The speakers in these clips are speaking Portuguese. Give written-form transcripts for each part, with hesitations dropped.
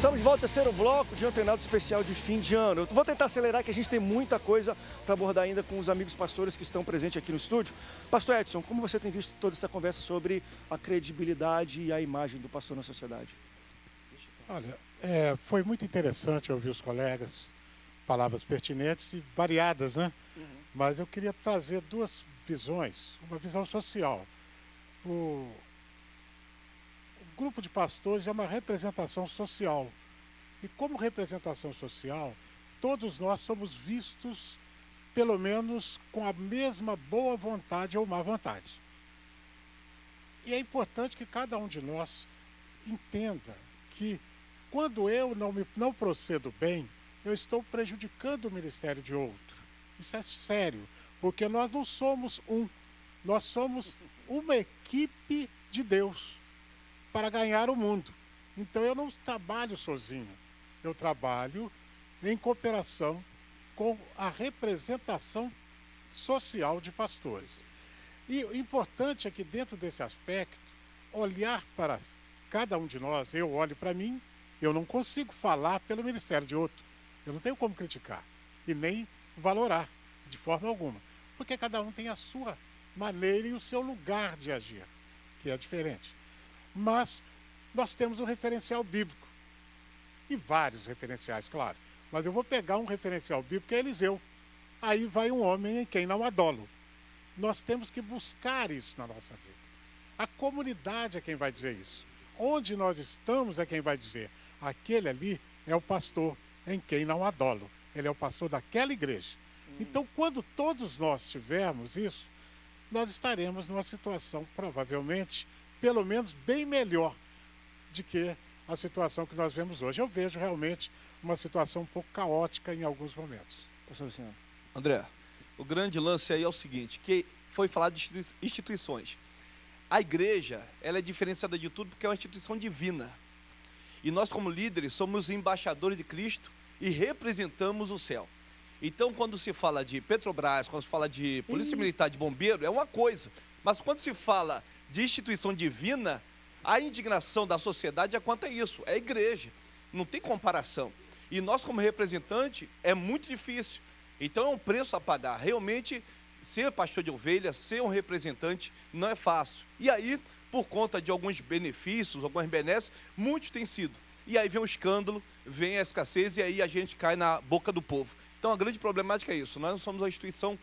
Estamos de volta ao terceiro bloco de um treinado especial de fim de ano. Eu vou tentar acelerar, que a gente tem muita coisa para abordar ainda com os amigos pastores que estão presentes aqui no estúdio. Pastor Edson, como você tem visto toda essa conversa sobre a credibilidade e a imagem do pastor na sociedade? Olha, foi muito interessante ouvir os colegas, palavras pertinentes e variadas, né? Mas eu queria trazer duas visões, uma visão social. O grupo de pastores é uma representação social. E como representação social, todos nós somos vistos, pelo menos, com a mesma boa vontade ou má vontade. E é importante que cada um de nós entenda que, quando eu não procedo bem, eu estou prejudicando o ministério de outro. Isso é sério, porque nós não somos nós somos uma equipe de Deus para ganhar o mundo. Então eu não trabalho sozinho, eu trabalho em cooperação com a representação social de pastores. E o importante é que, dentro desse aspecto, olhar para cada um de nós, eu olho para mim, eu não consigo falar pelo ministério de outro, eu não tenho como criticar e nem valorar de forma alguma, porque cada um tem a sua maneira e o seu lugar de agir, que é diferente. Mas nós temos um referencial bíblico, e vários referenciais, claro, mas eu vou pegar um referencial bíblico, que é Eliseu. Aí vai um homem em quem não há dolo. Nós temos que buscar isso na nossa vida. A comunidade é quem vai dizer isso. Onde nós estamos é quem vai dizer. Aquele ali é o pastor em quem não há dolo. Ele é o pastor daquela igreja. Então, quando todos nós tivermos isso, nós estaremos numa situação, provavelmente, pelo menos bem melhor do que a situação que nós vemos hoje. Eu vejo realmente uma situação um pouco caótica em alguns momentos. Pastor Luciano. André, o grande lance aí é o seguinte, que foi falado de instituições. A igreja, ela é diferenciada de tudo porque é uma instituição divina. E nós, como líderes, somos embaixadores de Cristo e representamos o céu. Então, quando se fala de Petrobras, quando se fala de Polícia Militar, de Bombeiro, é uma coisa. Mas quando se fala de instituição divina, a indignação da sociedade é quanto a isso, é a igreja. Não tem comparação. E nós, como representante, é muito difícil. Então, é um preço a pagar. Realmente, ser pastor de ovelha, ser um representante, não é fácil. E aí, por conta de alguns benefícios, algumas benesses, muitos têm sido. E aí vem o escândalo, vem a escassez e aí a gente cai na boca do povo. Então, a grande problemática é isso. Nós não somos uma instituição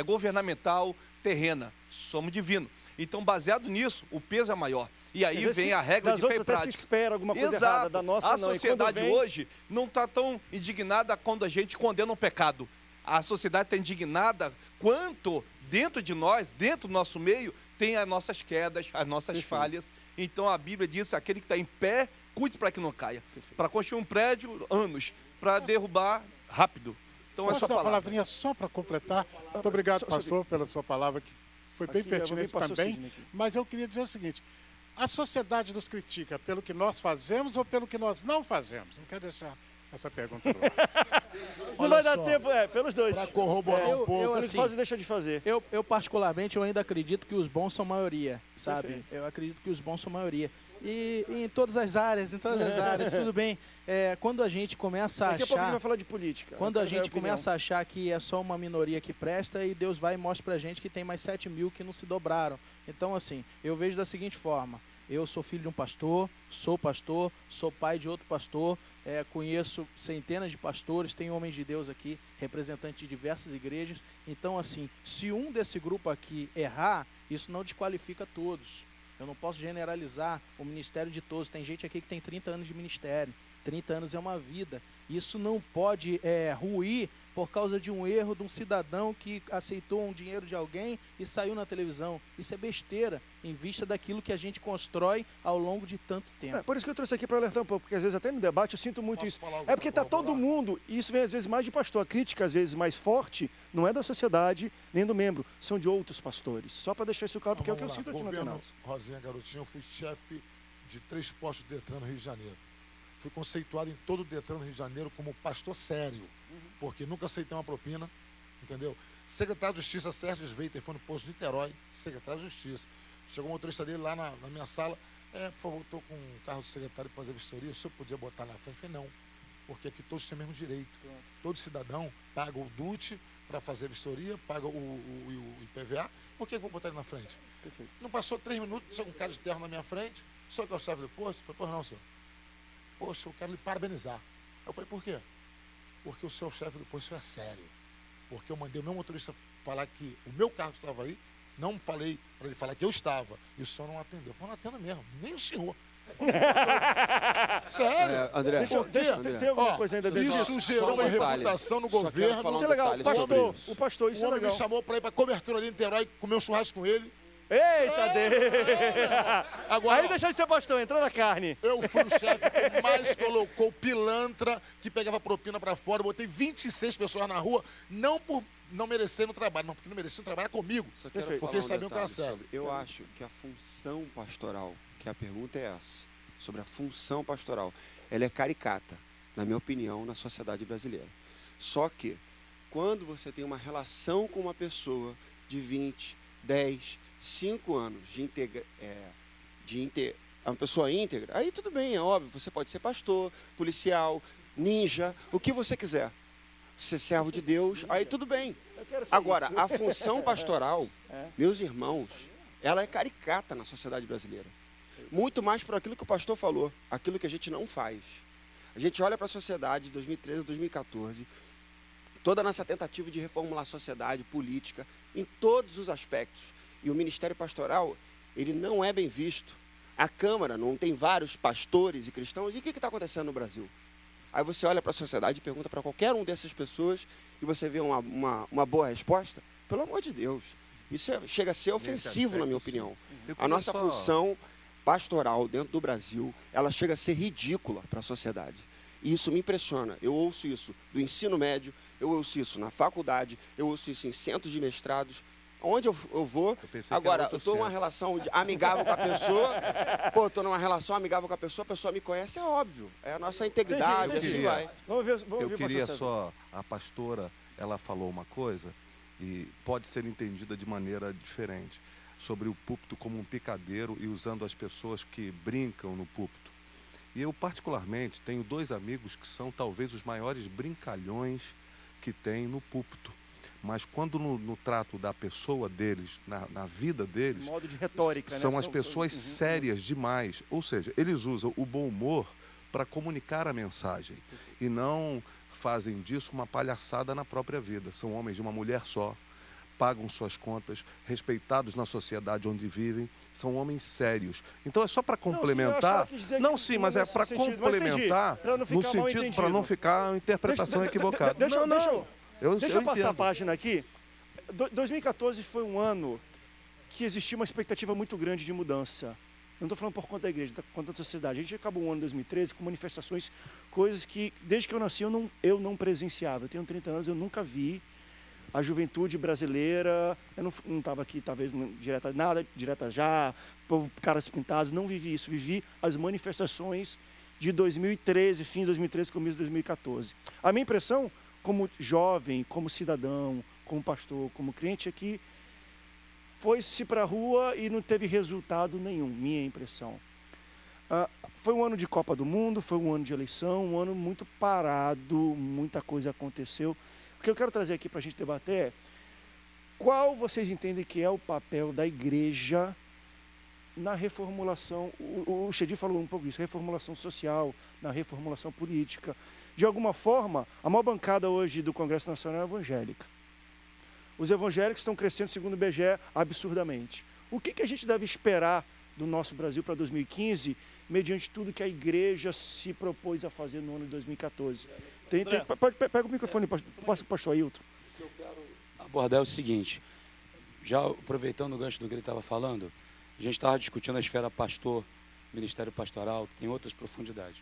governamental, terrena. Somos divino. Então, baseado nisso, o peso é maior. E aí vem a regra de fé e prática. Se espera alguma coisa Exato. errada, da nossa a não. sociedade hoje não está tão indignada quando a gente condena um pecado. A sociedade está indignada quanto dentro de nós, dentro do nosso meio, tem as nossas quedas, as nossas falhas. Então a Bíblia diz, aquele que está em pé, cuide para que não caia. Para construir um prédio, anos. Para derrubar, rápido. Então é só palavrinha só para completar. Muito obrigado, pastor, pela sua palavra, que foi bem pertinente também. Mas eu queria dizer o seguinte, a sociedade nos critica pelo que nós fazemos ou pelo que nós não fazemos? Não quero deixar essa pergunta no ar. Não vai dar tempo, pelos dois. Para corroborar um pouco. Eles fazem e deixam de fazer. Eu particularmente, eu ainda acredito que os bons são maioria, sabe? Perfeito. Eu acredito que os bons são maioria. E em todas as áreas, tudo bem. Quando a gente começa a achar... Daqui a pouco a gente vai falar de política. Quando a gente começa a achar que é só uma minoria que presta, e Deus vai e mostra pra gente que tem mais 7 mil que não se dobraram. Então, assim, eu vejo da seguinte forma. Eu sou filho de um pastor, sou pai de outro pastor, conheço centenas de pastores, tem homens de Deus aqui, representantes de diversas igrejas. Então, assim, se um desse grupo aqui errar, isso não desqualifica todos. Eu não posso generalizar o ministério de todos. Tem gente aqui que tem 30 anos de ministério. 30 anos é uma vida. Isso não pode ruir por causa de um erro de um cidadão que aceitou um dinheiro de alguém e saiu na televisão. Isso é besteira, em vista daquilo que a gente constrói ao longo de tanto tempo. Por isso que eu trouxe aqui para alertar um pouco, porque às vezes até no debate eu sinto muito isso. É porque está todo mundo, e isso vem às vezes mais de pastor. A crítica às vezes mais forte não é da sociedade nem do membro, são de outros pastores. Só para deixar isso claro, porque é o que eu sinto aqui no canal. Rosinha Garotinho, eu fui chefe de 3 postos de Detran no Rio de Janeiro. Fui conceituado em todo o Detran no Rio de Janeiro como pastor sério, porque nunca aceitei uma propina, entendeu? Secretário de Justiça Sérgio Sveiter foi no posto de Niterói, secretário de Justiça. Chegou o motorista dele lá na minha sala. Por favor, estou com um carro do secretário para fazer vistoria. O senhor podia botar na frente? Eu falei, não. Porque aqui todos têm o mesmo direito. Todo cidadão paga o DUT para fazer a vistoria, paga o IPVA. Por que eu vou botar ele na frente? Perfeito. Não passou 3 minutos, chega um cara de terno na minha frente. O senhor que é o chefe do posto? Eu falei, pois não, senhor. Poxa, eu quero lhe parabenizar. Eu falei, por quê? Porque o seu chefe do posto é sério. Porque eu mandei o meu motorista falar que o meu carro estava aí, não falei para ele falar que eu estava, e o senhor não atendeu. Eu não atendo mesmo, nem o senhor. Sério? André, Tem alguma coisa ainda desse Isso gerou uma reputação no governo. Isso é legal. Pastor, O pastor, isso O é homem me legal. chamou para ir para cobertura ali em Niterói, comer um churrasco com ele. Eita, Deus! Agora, Aí deixa de ser pastor, entra na carne. eu fui o chefe que mais colocou pilantra, que pegava propina para fora. Botei 26 pessoas na rua, não por não merecerem o trabalho, não, porque não mereciam trabalhar comigo. Só quero Perfeito. falar Porque sabiam que era detalhe sério. Eu acho que a função pastoral, que a pergunta é essa, sobre a função pastoral, ela é caricata, na minha opinião, na sociedade brasileira. Só que, quando você tem uma relação com uma pessoa de 20, 10, 5 anos uma pessoa íntegra, aí tudo bem, é óbvio, você pode ser pastor, policial, ninja, o que você quiser. Ser servo de Deus, aí tudo bem. Agora, a função pastoral, meus irmãos, ela é caricata na sociedade brasileira. Muito mais por aquilo que o pastor falou, aquilo que a gente não faz. A gente olha para a sociedade de 2013 a 2014, toda a nossa tentativa de reformular a sociedade, política, em todos os aspectos. E o ministério pastoral, ele não é bem visto. A Câmara não tem vários pastores e cristãos. E o que está acontecendo no Brasil? Aí você olha para a sociedade e pergunta para qualquer um dessas pessoas e você vê uma boa resposta. Pelo amor de Deus, isso chega a ser ofensivo, na minha opinião. A nossa função pastoral dentro do Brasil, ela chega a ser ridícula para a sociedade. E isso me impressiona. Eu ouço isso do ensino médio, eu ouço isso na faculdade, eu ouço isso em centros de mestrados. Onde eu vou, agora, eu estou numa relação amigável com a pessoa, estou numa relação amigável com a pessoa me conhece, é óbvio. É a nossa integridade, assim vai. Vamos ver Eu queria pastor só, a pastora, ela falou uma coisa, e pode ser entendida de maneira diferente, sobre o púlpito como um picadeiro e usando as pessoas que brincam no púlpito. E eu, particularmente, tenho 2 amigos que são talvez os maiores brincalhões que tem no púlpito. Mas quando no trato da pessoa deles, na vida deles, modo de retórica, são né? as pessoas sérias demais. Ou seja, eles usam o bom humor para comunicar a mensagem e não fazem disso uma palhaçada na própria vida. São homens de uma mulher só, pagam suas contas, respeitados na sociedade onde vivem, são homens sérios. Então é só para complementar. Não, sim, mas é para complementar no sentido para não ficar uma interpretação equivocada. Deixa eu passar a entendo. página aqui. 2014 foi um ano que existia uma expectativa muito grande de mudança. Eu não estou falando por conta da igreja, por conta da sociedade. A gente acabou o ano de 2013 com manifestações, coisas que, desde que eu nasci, eu não presenciava. Eu tenho 30 anos, eu nunca vi a juventude brasileira. Eu não estava aqui, talvez, direta já, povo, caras pintados, não vivi isso. Vivi as manifestações de 2013, fim de 2013, começo de 2014. A minha impressão, como jovem, como cidadão, como pastor, como crente, é que foi-se para a rua e não teve resultado nenhum, minha impressão. Foi um ano de Copa do Mundo, foi um ano de eleição, um ano muito parado, muita coisa aconteceu. O que eu quero trazer aqui para a gente debater é qual vocês entendem que é o papel da igreja na reformulação, o Chedi falou um pouco disso, reformulação social, na reformulação política. De alguma forma, a maior bancada hoje do Congresso Nacional é evangélica. Os evangélicos estão crescendo, segundo o IBGE, absurdamente. O que a gente deve esperar do nosso Brasil para 2015, mediante tudo que a igreja se propôs a fazer no ano de 2014? Pega o microfone, pastor Ailton. O que eu quero abordar é o seguinte, já aproveitando o gancho do que ele estava falando, a gente estava discutindo a esfera pastor, ministério pastoral, que tem outras profundidades.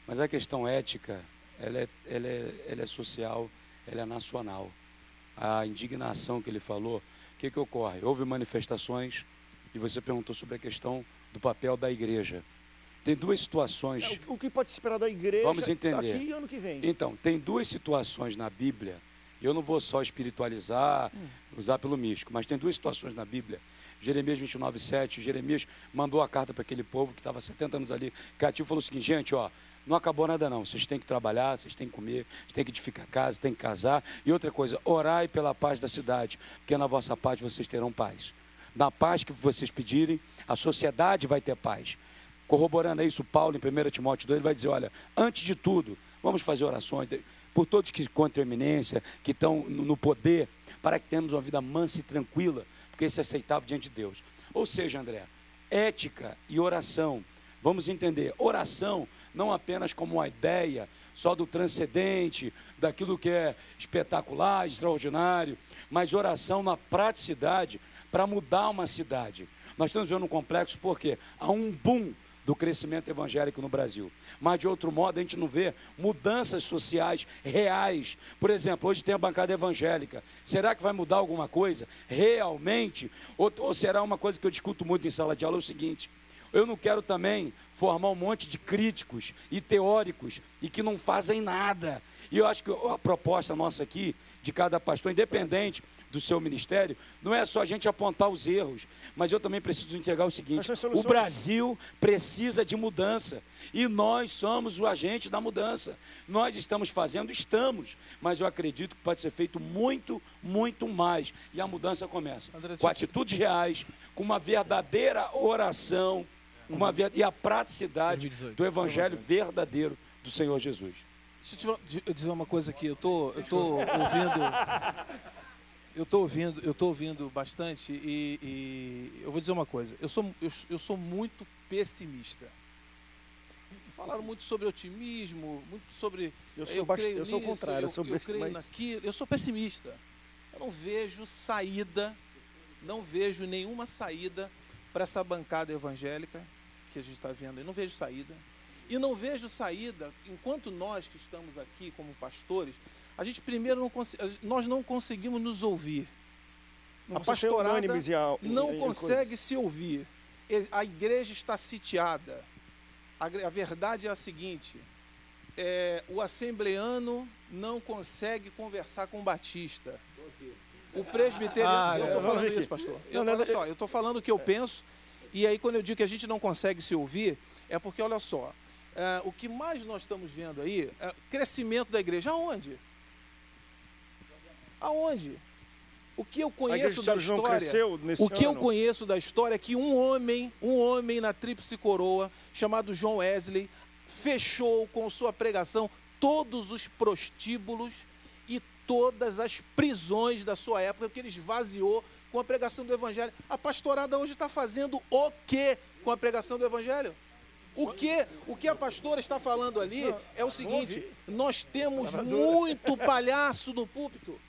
Mas a questão ética, ela é social, ela é nacional. A indignação que ele falou, o que ocorre? Houve manifestações e você perguntou sobre a questão do papel da igreja. Tem 2 situações... O que pode se esperar da igreja vamos entender. Aqui e ano que vem? Então, tem 2 situações na Bíblia Eu não vou só espiritualizar, usar pelo místico, mas tem duas situações na Bíblia. Jeremias 29:7, Jeremias mandou a carta para aquele povo que estava 70 anos ali, cativo, falou o seguinte: gente, ó, não acabou nada não, vocês têm que trabalhar, vocês têm que comer, vocês têm que edificar casa, têm que casar. E outra coisa, orai pela paz da cidade, porque na vossa paz vocês terão paz. Na paz que vocês pedirem, a sociedade vai ter paz. Corroborando isso, Paulo, em 1 Timóteo 2, ele vai dizer: olha, antes de tudo, vamos fazer orações por todos que contra a eminência, que estão no poder, para que tenhamos uma vida mansa e tranquila, porque isso é aceitável diante de Deus. Ou seja, André, ética e oração. Vamos entender, oração não apenas como uma ideia só do transcendente, daquilo que é espetacular, extraordinário, mas oração na praticidade para mudar uma cidade. Nós estamos vendo um complexo porque há um boom do crescimento evangélico no Brasil, mas de outro modo a gente não vê mudanças sociais reais. Por exemplo, hoje tem a bancada evangélica, será que vai mudar alguma coisa realmente? Ou será uma coisa que eu discuto muito em sala de aula, é o seguinte: eu não quero também formar um monte de críticos e teóricos e que não fazem nada. E eu acho que a proposta nossa aqui, de cada pastor, independente do seu ministério, não é só a gente apontar os erros, mas eu também preciso entregar o seguinte: o Brasil precisa de mudança e nós somos o agente da mudança. Nós estamos, mas eu acredito que pode ser feito muito, muito mais. E a mudança começa com atitudes reais, com uma verdadeira oração, e a praticidade do evangelho verdadeiro do Senhor Jesus. Deixa eu dizer uma coisa aqui, eu tô ouvindo bastante e eu vou dizer uma coisa, eu sou muito pessimista. Falaram muito sobre otimismo, muito sobre... Eu sou o contrário, eu creio naquilo, eu sou pessimista. Eu não vejo saída, não vejo nenhuma saída para essa bancada evangélica que a gente está vendo. Eu não vejo saída. E não vejo saída, enquanto nós que estamos aqui como pastores, a gente primeiro nós não conseguimos nos ouvir. A pastorada não consegue se ouvir. A igreja está sitiada. A verdade é a seguinte: o assembleano não consegue conversar com o batista. O presbiteriano... eu estou falando isso, pastor. Olha só, eu estou falando o que eu penso, e aí quando eu digo que a gente não consegue se ouvir, é porque, olha só, o que mais nós estamos vendo aí é crescimento da igreja. Aonde? Aonde? O que eu conheço da história, eu conheço da história é que um homem na tríplice coroa, chamado John Wesley, fechou com sua pregação todos os prostíbulos e todas as prisões da sua época, que ele esvaziou com a pregação do evangelho. A pastorada hoje está fazendo o quê com a pregação do evangelho? O que a pastora está falando ali é o seguinte: nós temos muito palhaço no púlpito.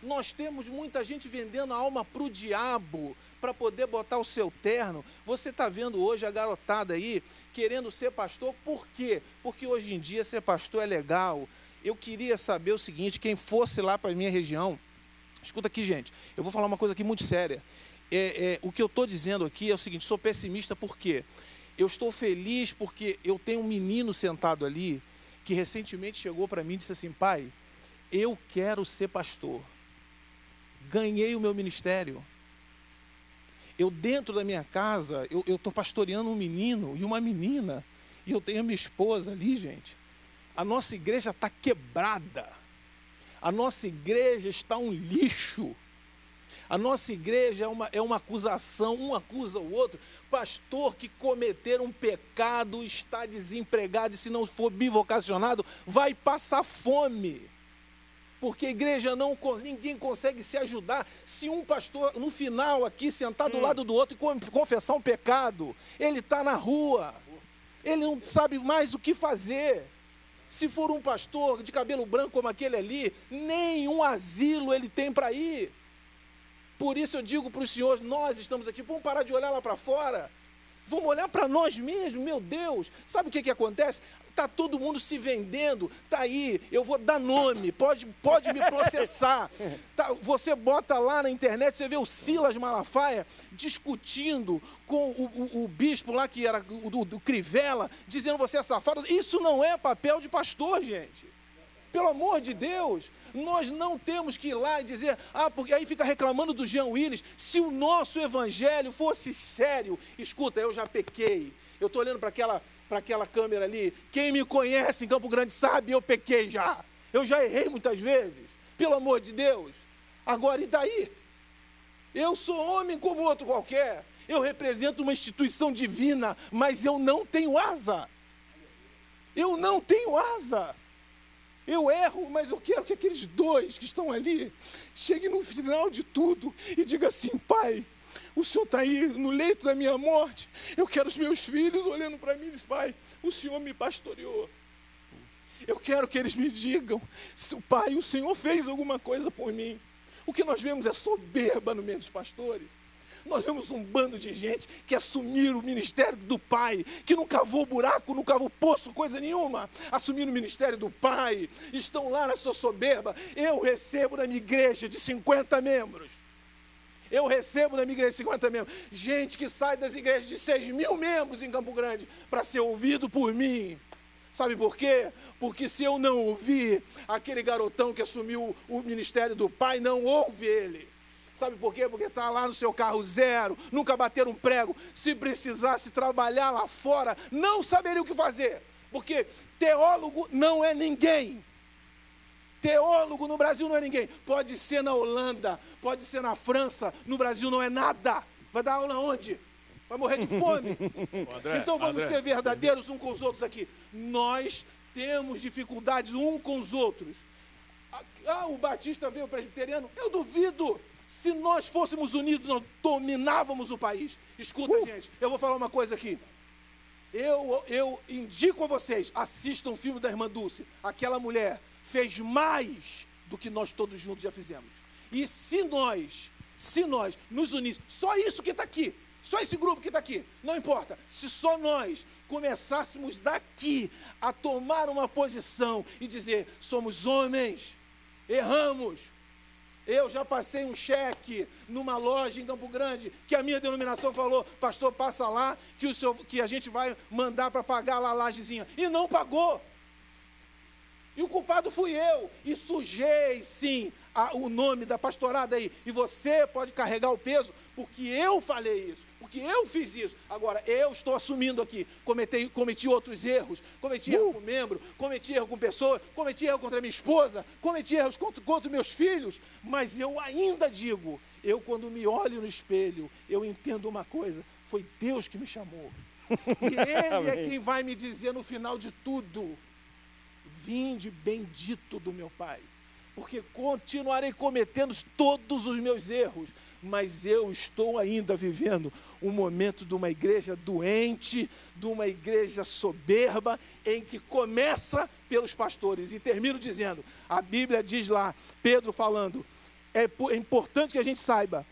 Nós temos muita gente vendendo a alma para o diabo, para poder botar o seu terno. Você está vendo hoje a garotada aí querendo ser pastor. Por quê? Porque hoje em dia ser pastor é legal. Eu queria saber o seguinte: quem fosse lá para a minha região, escuta aqui, gente, eu vou falar uma coisa aqui muito séria. O que eu estou dizendo aqui é o seguinte: sou pessimista por quê? Eu estou feliz porque eu tenho um menino sentado ali que recentemente chegou para mim e disse assim: pai, eu quero ser pastor. Ganhei o meu ministério. Eu, dentro da minha casa, eu estou pastoreando um menino e uma menina, e eu tenho a minha esposa ali, gente. A nossa igreja está quebrada. A nossa igreja está um lixo. A nossa igreja é uma acusação, um acusa o outro. Pastor que cometer um pecado está desempregado e, se não for bivocacionado, vai passar fome. Porque a igreja ninguém consegue se ajudar. Se um pastor, no final aqui, sentar do lado do outro e confessar um pecado, ele está na rua. Ele não sabe mais o que fazer. Se for um pastor de cabelo branco como aquele ali, nenhum asilo ele tem para ir. Por isso eu digo para os senhores: nós estamos aqui, vamos parar de olhar lá para fora. Vamos olhar para nós mesmos, meu Deus. Sabe o que acontece? Está todo mundo se vendendo. Está aí, eu vou dar nome, pode me processar. Tá, você bota lá na internet, você vê o Silas Malafaia discutindo com o bispo lá, que era do Crivella, dizendo: você é safado. Isso não é papel de pastor, gente. Pelo amor de Deus, nós não temos que ir lá e dizer, porque aí fica reclamando do Jean Willis. Se o nosso evangelho fosse sério, escuta, eu já pequei. Eu estou olhando para aquela câmera ali. Quem me conhece em Campo Grande sabe, eu pequei já. Eu já errei muitas vezes. Pelo amor de Deus. Agora, e daí? Eu sou homem como outro qualquer. Eu represento uma instituição divina, mas eu não tenho asa. Eu não tenho asa. Eu erro, mas eu quero que aqueles dois que estão ali cheguem no final de tudo e digam assim, Pai, o Senhor está aí no leito da minha morte. Eu quero os meus filhos olhando para mim e dizem, Pai, o Senhor me pastoreou. Eu quero que eles me digam, Pai, o Senhor fez alguma coisa por mim. O que nós vemos é soberba no meio dos pastores. Nós vemos um bando de gente que assumiram o ministério do Pai, que não cavou buraco, não cavou poço, coisa nenhuma. Assumiram o ministério do Pai, estão lá na sua soberba. Eu recebo na minha igreja de 50 membros. Eu recebo na minha igreja de 50 membros. Gente que sai das igrejas de 6.000 membros em Campo Grande para ser ouvido por mim. Sabe por quê? Porque se eu não ouvir, aquele garotão que assumiu o ministério do Pai não ouve ele. Sabe por quê? Porque está lá no seu carro zero, nunca bateram um prego. Se precisasse trabalhar lá fora, não saberia o que fazer. Porque teólogo não é ninguém. Teólogo no Brasil não é ninguém. Pode ser na Holanda, pode ser na França, no Brasil não é nada. Vai dar aula onde? Vai morrer de fome. Então vamos ser verdadeiros uns com os outros aqui. Nós temos dificuldades uns com os outros. O Batista veio presbiteriano, eu duvido. Se nós fôssemos unidos, nós dominávamos o país. Escuta, gente, eu vou falar uma coisa aqui. Eu indico a vocês, assistam o filme da irmã Dulce. Aquela mulher fez mais do que nós todos juntos já fizemos. E se nós nos uníssemos, só isso que está aqui, só esse grupo que está aqui, não importa. Se só nós começássemos daqui a tomar uma posição e dizer, somos homens, erramos. Eu já passei um cheque numa loja em Campo Grande, que a minha denominação falou, pastor, passa lá, que a gente vai mandar para pagar lá a lajezinha. E não pagou. E o culpado fui eu. E sujei, sim, o nome da pastorada aí. E você pode carregar o peso, porque eu falei isso, porque eu fiz isso. Agora, eu estou assumindo aqui. Cometi outros erros. Cometi erro com membro, cometi erro com pessoa, cometi erro contra minha esposa, cometi erros contra meus filhos. Mas eu ainda digo, quando me olho no espelho, eu entendo uma coisa. Foi Deus que me chamou. E Ele é quem vai me dizer no final de tudo, vinde bendito do meu Pai, porque continuarei cometendo todos os meus erros, mas eu estou ainda vivendo um momento de uma igreja doente, de uma igreja soberba, em que começa pelos pastores. E termino dizendo, a Bíblia diz lá, Pedro falando, é importante que a gente saiba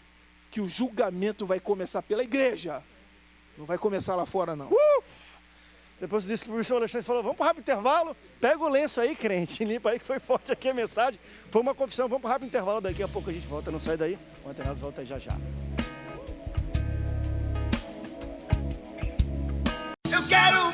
que o julgamento vai começar pela igreja, não vai começar lá fora não. Depois disso que o professor Alexandre falou, vamos para o rápido intervalo, pega o lenço aí, crente, limpa aí que foi forte aqui a mensagem. Foi uma confissão, vamos para o rápido intervalo, daqui a pouco a gente volta, não sai daí. O Antenados volta aí já já. Eu quero